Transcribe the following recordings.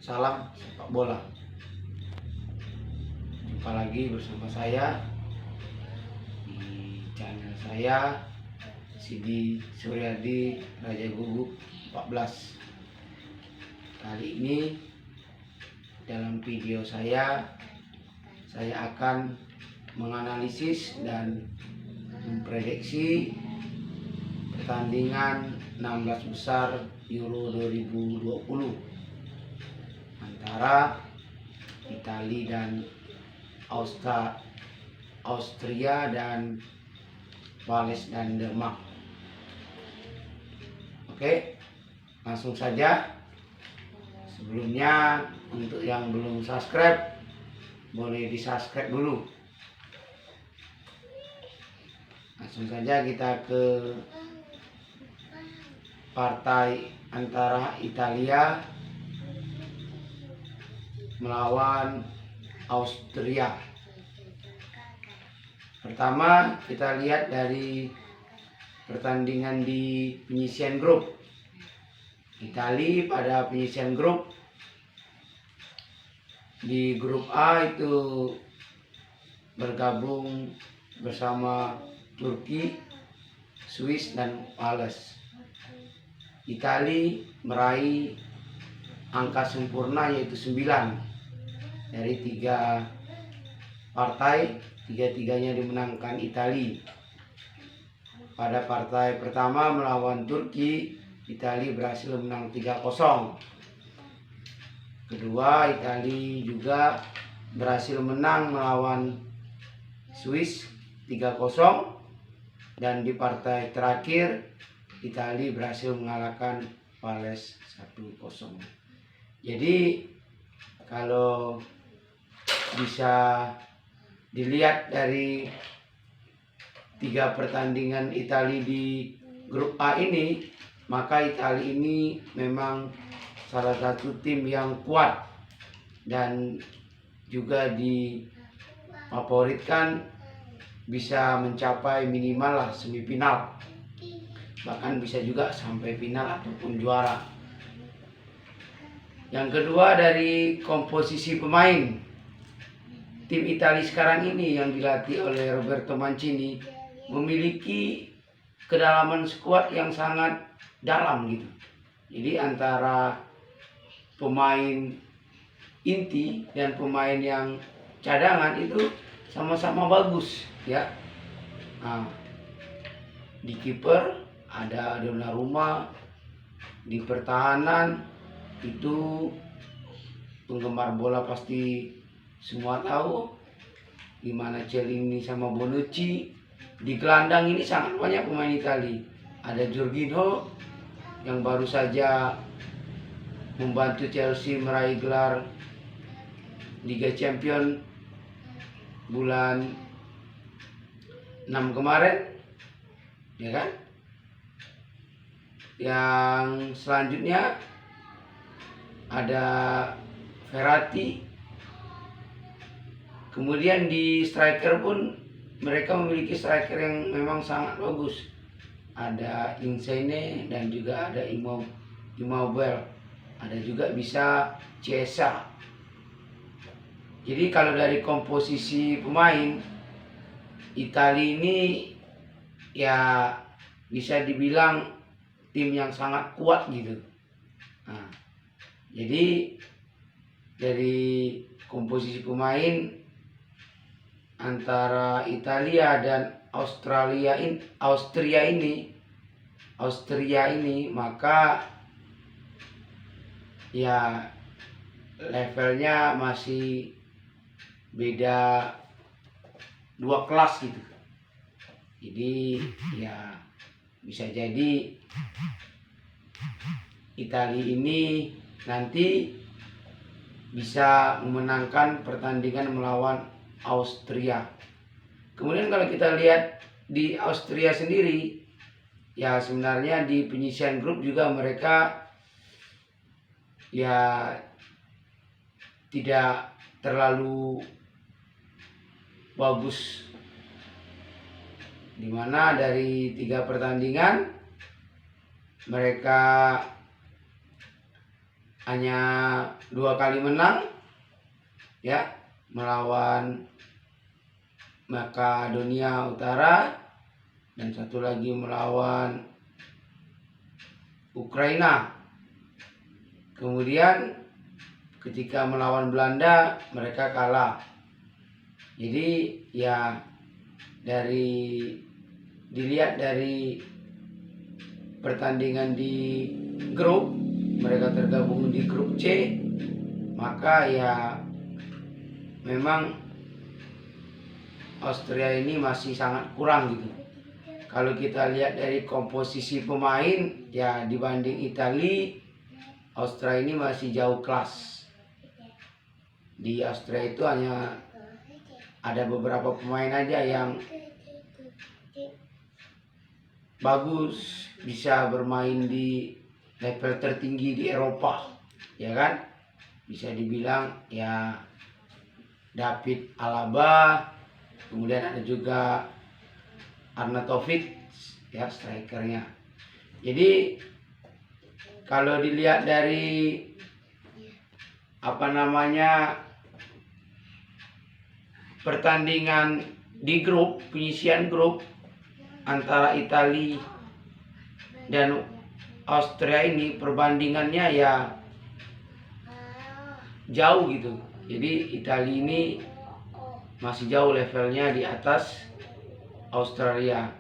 salam sepak bola. Jumpa lagi bersama saya di channel saya Sidi Suryadi Raja Guguk 14. Kali ini dalam video saya akan menganalisis dan memprediksi pertandingan 16 besar Euro 2020 antara Italia dan Austria dan Wales dan Denmark. Oke, langsung saja. Sebelumnya untuk yang belum subscribe, boleh di subscribe dulu. Langsung saja kita ke partai antara Italia melawan Austria. Pertama kita lihat dari pertandingan di penyisian grup. Italia pada penyisian grup, di grup A itu bergabung bersama Turki, Swiss dan Wales. Italia meraih angka sempurna yaitu 9 dari 3 partai, tiga-tiganya dimenangkan Italia. Pada partai pertama melawan Turki, Italia berhasil menang 3-0. Kedua, Italia juga berhasil menang melawan Swiss 3-0. Dan di partai terakhir, Italia berhasil mengalahkan Wales 1-0. Jadi kalau bisa dilihat dari 3 pertandingan Italia di grup A ini, maka Italia ini memang salah satu tim yang kuat dan juga difavoritkan bisa mencapai minimal semifinal, bahkan bisa juga sampai final ataupun juara. Yang kedua, dari komposisi pemain tim Italia sekarang ini yang dilatih oleh Roberto Mancini memiliki kedalaman skuad yang sangat dalam gitu. Jadi antara pemain inti dan pemain yang cadangan itu sama-sama bagus ya. Nah, di kiper ada Donnarumma, di pertahanan itu penggemar bola pasti semua tahu gimana Chiellini sama Bonucci. Di gelandang ini sangat banyak pemain Italia. Ada Jorginho yang baru saja membantu Chelsea meraih gelar Liga Champions bulan 6 kemarin, ya kan? Yang selanjutnya ada Verratti. Kemudian di striker pun mereka memiliki striker yang memang sangat bagus. Ada Insigne dan juga ada Immobile. Ada juga bisa Chiesa. Jadi kalau dari komposisi pemain, Italia ini ya bisa dibilang tim yang sangat kuat gitu. Nah, jadi dari komposisi pemain antara Italia dan Austria ini maka ya levelnya masih beda 2 kelas gitu. Jadi ya bisa jadi Italia ini nanti bisa memenangkan pertandingan melawan Austria. Kemudian kalau kita lihat di Austria sendiri, ya sebenarnya di penyisian grup juga mereka ya tidak terlalu bagus, dimana dari 3 pertandingan mereka hanya 2 kali menang ya, melawan Makedonia Utara dan satu lagi melawan Ukraina. Kemudian ketika melawan Belanda mereka kalah. Jadi ya dilihat dari pertandingan di grup, mereka tergabung di grup C, maka ya memang Austria ini masih sangat kurang gitu. Kalau kita lihat dari komposisi pemain ya dibanding Italia, Austria ini masih jauh kelas. Di Austria itu hanya ada beberapa pemain aja yang bagus, bisa bermain di level tertinggi di Eropa, ya kan? Bisa dibilang ya David Alaba, kemudian ada juga Arnautovic ya strikernya. Jadi kalau dilihat dari pertandingan di grup, penyisian grup antara Italia dan Austria ini perbandingannya ya jauh gitu. Jadi Italia ini masih jauh levelnya di atas Australia.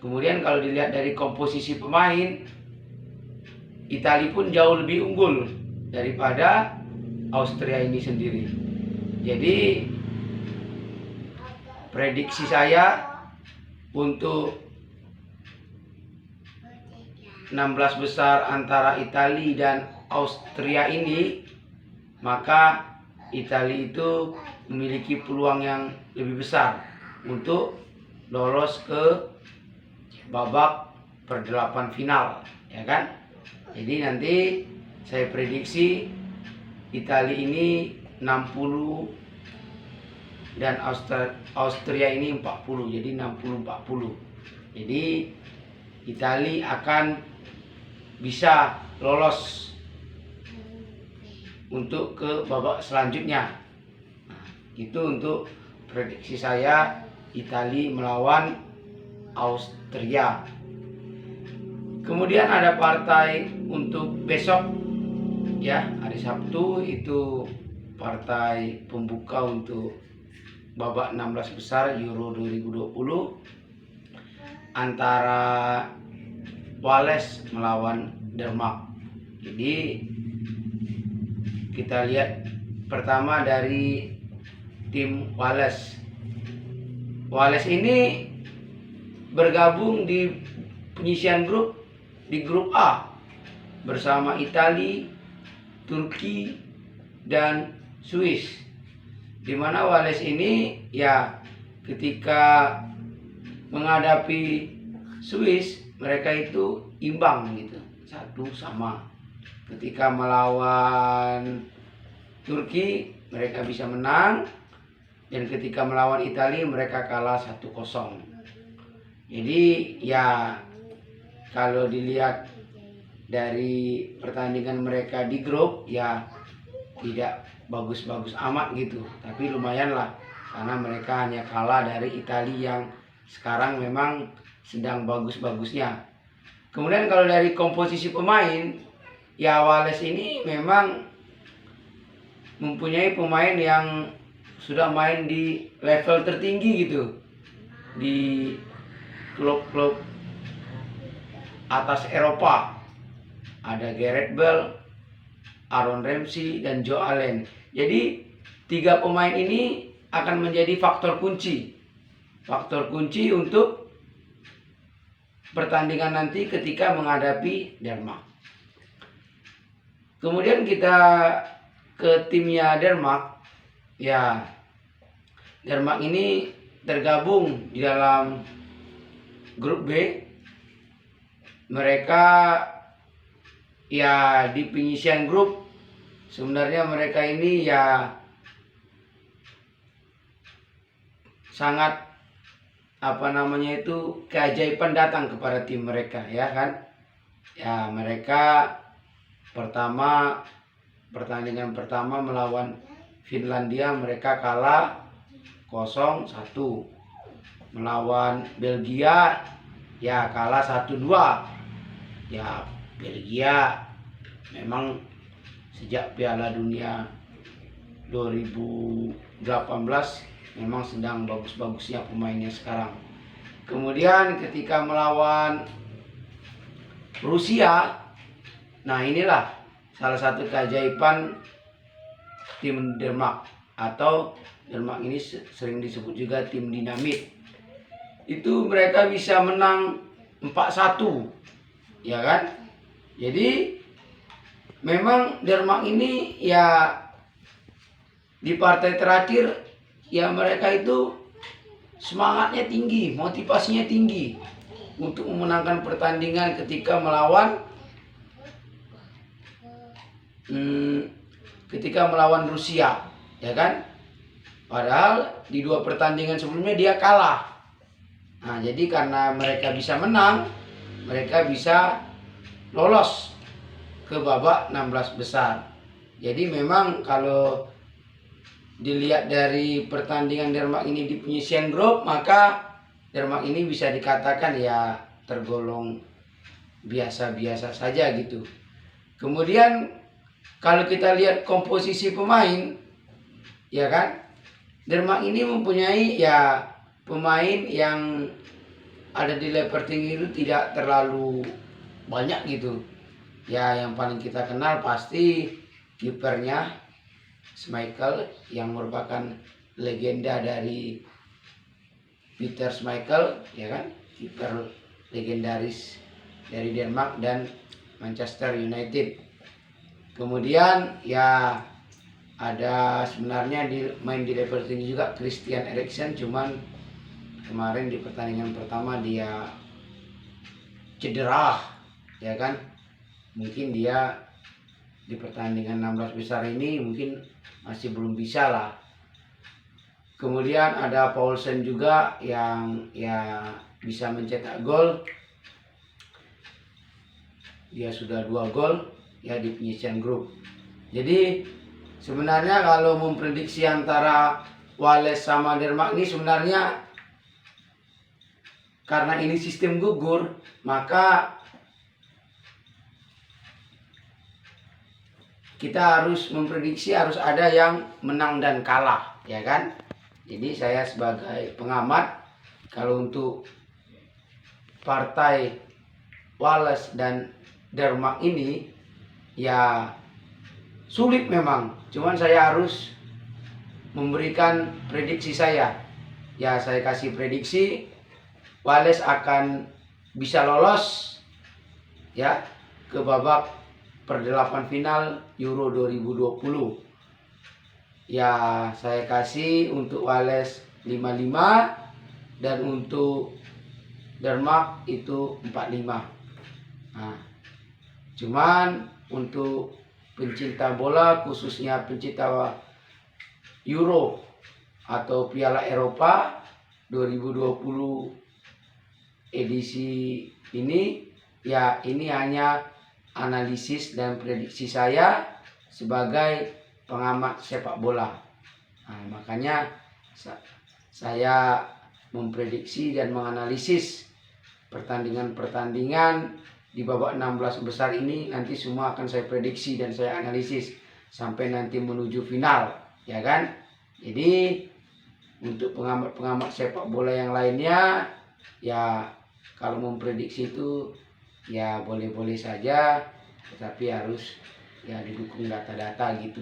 Kemudian kalau dilihat dari komposisi pemain, Italia pun jauh lebih unggul daripada Austria ini sendiri. Jadi prediksi saya untuk 16 besar antara Italia dan Austria ini, maka Italia itu memiliki peluang yang lebih besar untuk lolos ke babak per-8 final, ya kan? Jadi nanti saya prediksi Italia ini 60 dan Austria ini 40, jadi 60-40. Jadi Italia akan bisa lolos untuk ke babak selanjutnya. Nah, itu untuk prediksi saya Italia melawan Austria. Kemudian ada partai untuk besok ya, hari Sabtu, itu partai pembuka untuk babak 16 besar Euro 2020 antara Wales melawan Denmark. Jadi kita lihat pertama dari tim Wales. Wales ini bergabung di penyisian grup di grup A bersama Italia, Turki, dan Swiss. Di mana Wales ini ya ketika menghadapi Swiss mereka itu imbang gitu, 1-1. Ketika melawan Turki mereka bisa menang, dan ketika melawan Italia mereka kalah 1-0. Jadi ya kalau dilihat dari pertandingan mereka di grup ya tidak bagus-bagus amat gitu, tapi lumayan lah karena mereka hanya kalah dari Italia yang sekarang memang sedang bagus-bagusnya. Kemudian kalau dari komposisi pemain ya Wales ini memang mempunyai pemain yang sudah main di level tertinggi gitu, di klub-klub atas Eropa. Ada Gareth Bale, Aaron Ramsey, dan Joe Allen. Jadi 3 pemain ini akan menjadi faktor kunci untuk pertandingan nanti ketika menghadapi Denmark. Kemudian kita ke timnya Denmark. Ya, Denmark ini tergabung di dalam grup B. Mereka ya di penyisian grup sebenarnya mereka ini ya sangat keajaiban datang kepada tim mereka, ya kan? Ya mereka Pertandingan pertama melawan Finlandia mereka kalah 0-1. Melawan Belgia ya kalah 1-2. Ya Belgia memang sejak Piala Dunia 2018 memang sedang bagus-bagusnya pemainnya sekarang. Kemudian ketika melawan Rusia, nah inilah salah satu keajaiban tim Denmark, atau Denmark ini sering disebut juga tim dinamit. Itu mereka bisa menang 4-1, ya kan? Jadi memang Denmark ini ya di partai terakhir ya mereka itu semangatnya tinggi, motivasinya tinggi untuk memenangkan pertandingan ketika melawan Rusia, ya kan? Padahal di 2 pertandingan sebelumnya dia kalah. Nah, jadi karena mereka bisa menang, mereka bisa lolos ke babak 16 besar. Jadi memang kalau dilihat dari pertandingan Denmark ini di penyisian grup, maka Denmark ini bisa dikatakan ya tergolong biasa-biasa saja gitu. Kemudian kalau kita lihat komposisi pemain, ya kan, Denmark ini mempunyai ya pemain yang ada di level tinggi itu tidak terlalu banyak gitu. Ya yang paling kita kenal pasti kipernya Schmeichel yang merupakan legenda dari Peter Schmeichel, ya kan, kiper legendaris dari Denmark dan Manchester United. Kemudian ya ada sebenarnya main di level tinggi juga Christian Eriksen, cuman kemarin di pertandingan pertama dia cedera, ya kan. Mungkin dia di pertandingan 16 besar ini mungkin masih belum bisa lah. Kemudian ada Poulsen juga yang ya bisa mencetak gol. Dia sudah 2 gol ya di penyisian grup. Jadi sebenarnya kalau memprediksi antara Wales sama Denmark ini sebenarnya karena ini sistem gugur, maka kita harus memprediksi harus ada yang menang dan kalah, ya kan? Jadi saya sebagai pengamat, kalau untuk partai Wales dan Denmark ini ya sulit memang. Cuman saya harus memberikan prediksi saya. Ya saya kasih prediksi Wales akan bisa lolos ya ke babak per-8 final Euro 2020. Ya saya kasih untuk Wales 55 dan untuk Denmark itu 45. Nah, cuman untuk pencinta bola, khususnya pencinta Euro atau Piala Eropa 2020 edisi ini, ya ini hanya analisis dan prediksi saya sebagai pengamat sepak bola. Nah, makanya saya memprediksi dan menganalisis pertandingan-pertandingan di babak 16 besar ini nanti semua akan saya prediksi dan saya analisis sampai nanti menuju final, ya kan? Jadi untuk pengamat-pengamat sepak bola yang lainnya ya kalau memprediksi itu ya boleh-boleh saja, tetapi harus ya didukung data-data gitu.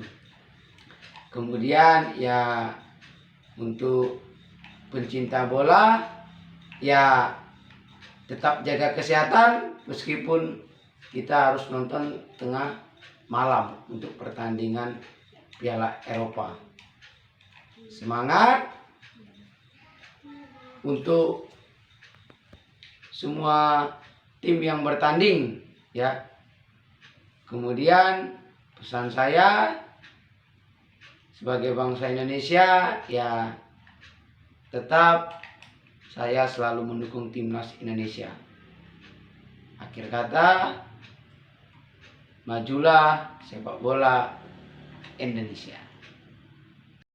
Kemudian ya untuk pencinta bola ya tetap jaga kesehatan meskipun kita harus nonton tengah malam untuk pertandingan Piala Eropa. Semangat untuk semua tim yang bertanding ya. Kemudian pesan saya sebagai bangsa Indonesia ya tetap saya selalu mendukung timnas Indonesia. Akhir kata, majulah sepak bola Indonesia.